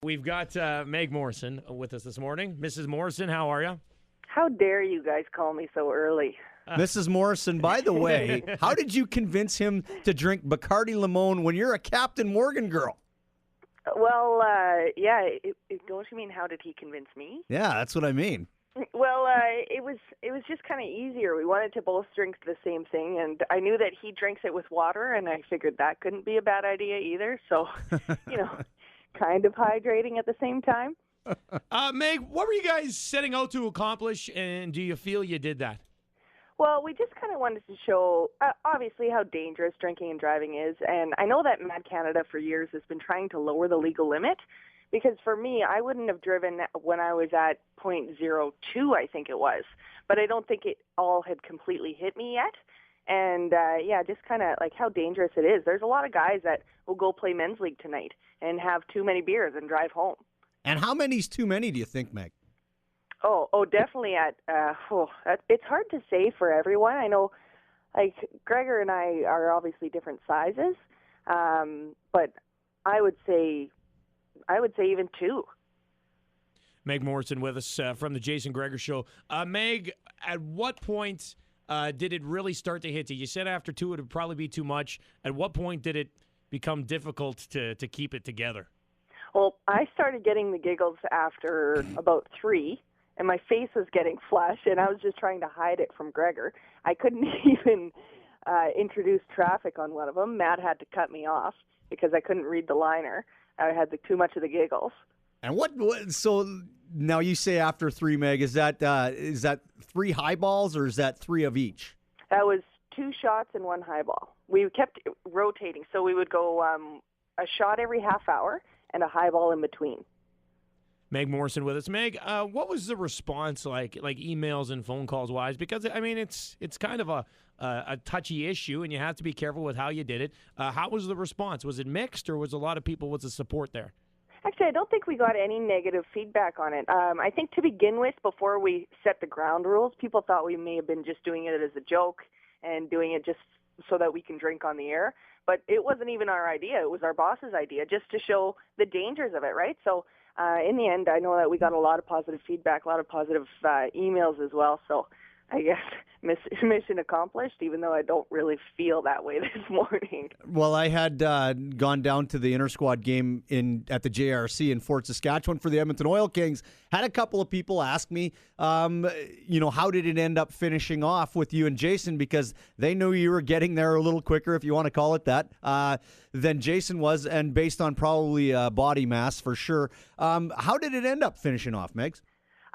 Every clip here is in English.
We've got Meg Morrison with us this morning. Mrs. Morrison, how are you? How dare you guys call me so early? Mrs. Morrison, by the way, how did you convince him to drink Bacardi Limon when you're a Captain Morgan girl? Well, don't you mean how did he convince me? Yeah, that's what I mean. Well, it was just kind of easier. We wanted to both drink the same thing, and I knew that he drinks it with water, and I figured that couldn't be a bad idea either. So, kind of hydrating at the same time. Meg, what were you guys setting out to accomplish, and do you feel you did that? Well, we just kind of wanted to show, obviously, how dangerous drinking and driving is. And I know that Mad Canada for years has been trying to lower the legal limit. Because for me, I wouldn't have driven when I was at .02, I think it was. But I don't think it all had completely hit me yet. And, just kind of like how dangerous it is. There's a lot of guys that will go play men's league tonight and have too many beers and drive home. And how many's too many, do you think, Meg? Oh, definitely it's hard to say for everyone. I know, like, Gregor and I are obviously different sizes, but I would say even two. Meg Morrison with us from the Jason Gregor Show. Meg, at what point did it really start to hit you? You said after two it would probably be too much. At what point did it become difficult to keep it together? Well, I started getting the giggles after about 3, and my face was getting flushed, and I was just trying to hide it from Gregor. I couldn't even introduce traffic on one of them. Matt had to cut me off because I couldn't read the liner. I had too much of the giggles. And so now you say after 3, Meg, is that 3 highballs or is that 3 of each? That was 2 shots and 1 highball. We kept rotating, so we would go a shot every half hour and a highball in between. Meg Morrison with us. Meg, what was the response like emails and phone calls wise? Because I mean, it's kind of a touchy issue, and you have to be careful with how you did it. How was the response? Was it mixed, or was a lot of people? Was the support there? Actually, I don't think we got any negative feedback on it. I think to begin with, before we set the ground rules, people thought we may have been just doing it as a joke and doing it just so that we can drink on the air. But it wasn't even our idea. It was our boss's idea, just to show the dangers of it, right? So in the end, I know that we got a lot of positive feedback, a lot of positive emails as well. So I guess mission accomplished, even though I don't really feel that way this morning. Well, I had gone down to the inter-squad game at the JRC in Fort Saskatchewan for the Edmonton Oil Kings. Had a couple of people ask me, how did it end up finishing off with you and Jason? Because they knew you were getting there a little quicker, if you want to call it that, than Jason was, and based on probably body mass for sure. How did it end up finishing off, Megs?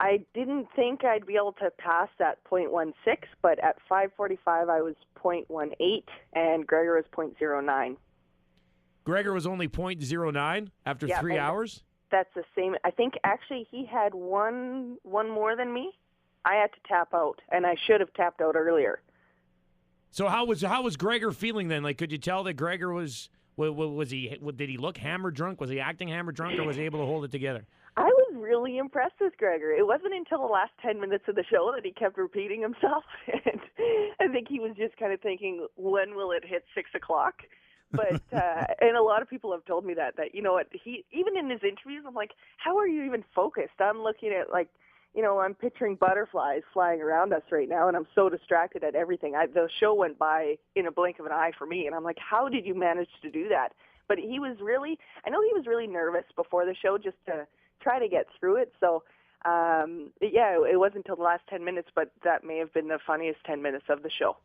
I didn't think I'd be able to pass that .16, but at 5:45 I was .18, and Gregor was .09. Gregor was only .09 after 3 hours? That's the same. I think actually he had one more than me. I had to tap out, and I should have tapped out earlier. So how was Gregor feeling then? Like, could you tell that Gregor did he look hammered drunk? Was he acting hammered drunk, or was he able to hold it together? I was really impressed with Gregor. It wasn't until the last 10 minutes of the show that he kept repeating himself. And I think he was just kind of thinking, when will it hit 6 o'clock? But, and a lot of people have told me that, you know what, even in his interviews, I'm like, how are you even focused? I'm looking at, like, I'm picturing butterflies flying around us right now, and I'm so distracted at everything. The show went by in a blink of an eye for me, and I'm like, how did you manage to do that? But I know he was really nervous before the show just to try to get through it. So, it wasn't until the last 10 minutes, but that may have been the funniest 10 minutes of the show.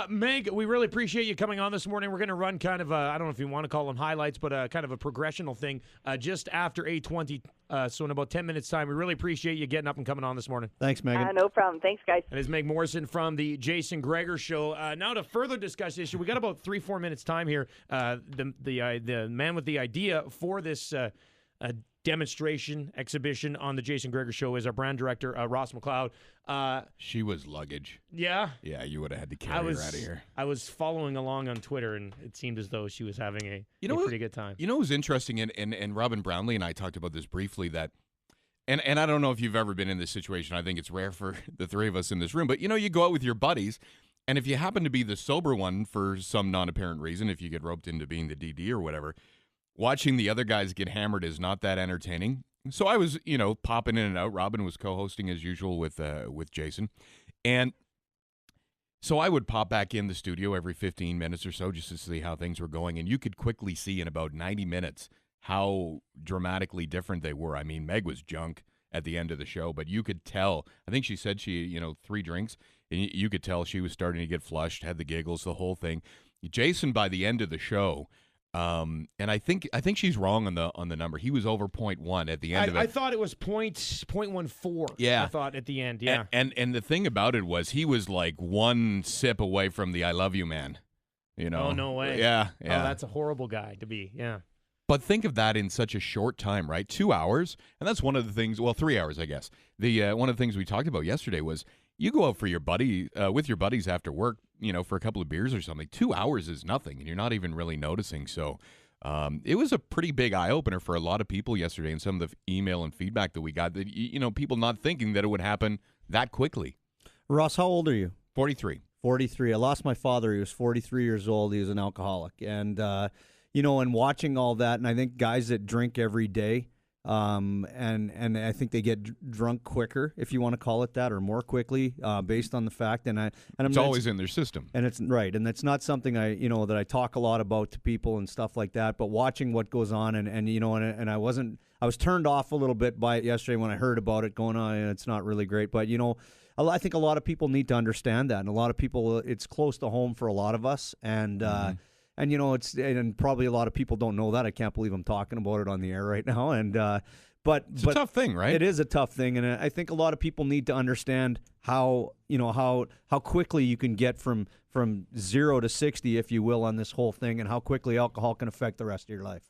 Meg, we really appreciate you coming on this morning. We're going to run kind of I don't know if you want to call them highlights, but kind of a progressional thing just after 8:20. So in about 10 minutes' time, we really appreciate you getting up and coming on this morning. Thanks, Megan. No problem. Thanks, guys. That is Meg Morrison from the Jason Gregor Show. Now to further discuss the issue, we got about 3-4 minutes time here. The man with the idea for this demonstration exhibition on the Jason Gregor Show is our brand director, Ross McLeod. She was luggage. Yeah? Yeah, you would have had to carry her out of here. I was following along on Twitter, and it seemed as though she was having a pretty good time. You know what was interesting, and Robin Brownlee and I talked about this briefly, that, and I don't know if you've ever been in this situation. I think it's rare for the three of us in this room, but, you go out with your buddies, and if you happen to be the sober one for some non-apparent reason, if you get roped into being the DD or whatever, watching the other guys get hammered is not that entertaining. So I was, popping in and out. Robin was co-hosting as usual with Jason. And so I would pop back in the studio every 15 minutes or so just to see how things were going. And you could quickly see in about 90 minutes how dramatically different they were. I mean, Meg was junk at the end of the show, but you could tell. I think she said she, 3 drinks, and you could tell she was starting to get flushed, had the giggles, the whole thing. Jason, by the end of the show, and I think she's wrong on the number. He was over 0.1 at the end of it. I thought it was 0.14. Yeah, I thought at the end. Yeah, and the thing about it was he was like one sip away from the "I love you, man." Oh, no way. Yeah. Oh, that's a horrible guy to be. Yeah. But think of that in such a short time, right? 2 hours, and that's one of the things. Well, 3 hours, I guess. The one of the things we talked about yesterday was you go out for your buddy with your buddies after work, for a couple of beers or something. 2 hours is nothing, and you're not even really noticing. So it was a pretty big eye opener for a lot of people yesterday, and some of the email and feedback that we got. That people not thinking that it would happen that quickly. Ross, how old are you? 43. 43. I lost my father. He was 43 years old. He was an alcoholic, and and watching all that, and I think guys that drink every day. And I think they get drunk quicker, if you want to call it that, or more quickly, based on the fact. It's always in their system, and it's right, and it's not something that I talk a lot about to people and stuff like that. But watching what goes on, and I was turned off a little bit by it yesterday when I heard about it going on, and it's not really great. But I think a lot of people need to understand that, and a lot of people, it's close to home for a lot of us, and. And and probably a lot of people don't know that. I can't believe I'm talking about it on the air right now. And but it's a tough thing, right? It is a tough thing, and I think a lot of people need to understand how quickly you can get from 0 to 60, if you will, on this whole thing, and how quickly alcohol can affect the rest of your life.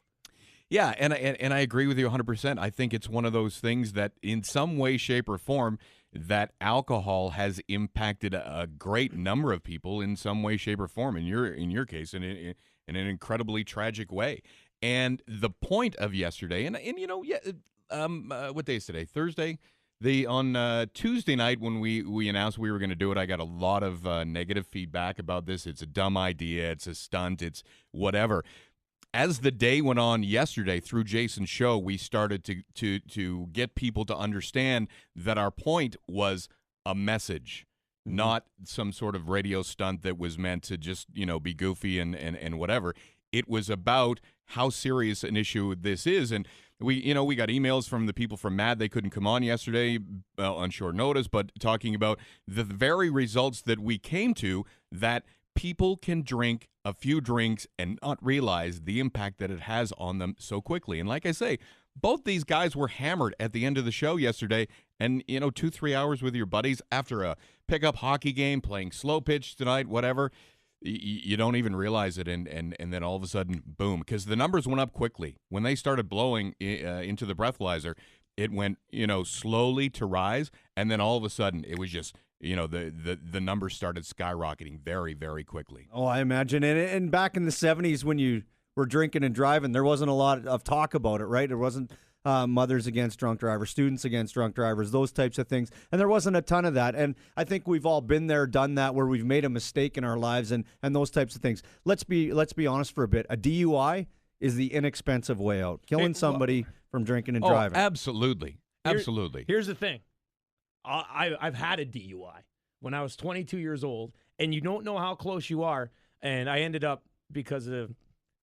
Yeah, and I agree with you 100%. I think it's one of those things that in some way, shape, or form, that alcohol has impacted a great number of people in some way, shape, or form. In your case, in an incredibly tragic way. And the point of yesterday, what day is today? Thursday. On Tuesday night when we announced we were going to do it, I got a lot of negative feedback about this. It's a dumb idea. It's a stunt. It's whatever. As the day went on yesterday through Jason's show, we started to get people to understand that our point was a message, not some sort of radio stunt that was meant to just, be goofy and whatever. It was about how serious an issue this is. And we got emails from the people from MAD. They couldn't come on yesterday on short notice, but talking about the very results that we came to, that people can drink a few drinks and not realize the impact that it has on them so quickly. And like I say, both these guys were hammered at the end of the show yesterday, and 2-3 hours with your buddies after a pickup hockey game, playing slow pitch tonight, whatever, you don't even realize it, and then all of a sudden, boom, because the numbers went up quickly. When they started blowing into the breathalyzer, it went, slowly to rise, and then all of a sudden it was just, the numbers started skyrocketing very, very quickly. Oh, I imagine. And back in the 70s when you were drinking and driving, there wasn't a lot of talk about it, right? There wasn't mothers against drunk drivers, students against drunk drivers, those types of things. And there wasn't a ton of that. And I think we've all been there, done that, where we've made a mistake in our lives and those types of things. Let's be honest for a bit. A DUI is the inexpensive way out. Killing somebody from drinking and driving. Absolutely. Absolutely. Here's the thing. I've had a DUI when I was 22 years old, and you don't know how close you are. And I ended up, because of,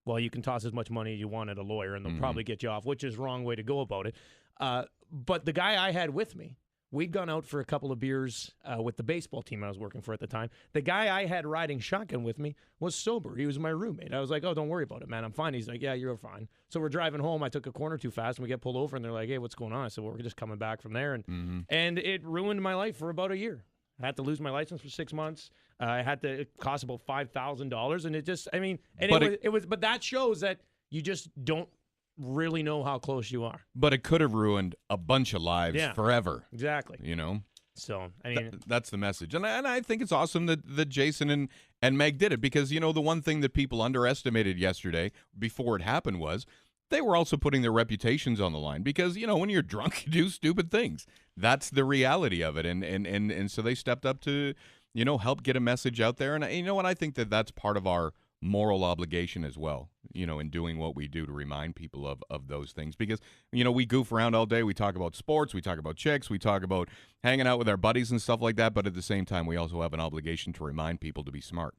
well, you can toss as much money as you want at a lawyer, and they'll probably get you off, which is the wrong way to go about it. But the guy I had with me, we'd gone out for a couple of beers with the baseball team I was working for at the time. The guy I had riding shotgun with me was sober. He was my roommate. I was like, oh, don't worry about it, man. I'm fine. He's like, yeah, you're fine. So we're driving home. I took a corner too fast, and we get pulled over, and they're like, hey, what's going on? I said, well, we're just coming back from there. And it ruined my life for about a year. I had to lose my license for 6 months. It cost about $5,000, and it just, but that shows that you just don't really know how close you are. But it could have ruined a bunch of lives forever. Exactly. So, I mean, that's the message. And I think it's awesome that Jason and Meg did it, because, the one thing that people underestimated yesterday before it happened was they were also putting their reputations on the line, because, when you're drunk, you do stupid things. That's the reality of it. And so they stepped up to, help get a message out there. And you know what? I think that's part of our moral obligation as well, in doing what we do to remind people of those things. Because, we goof around all day. We talk about sports. We talk about chicks. We talk about hanging out with our buddies and stuff like that. But at the same time, we also have an obligation to remind people to be smart.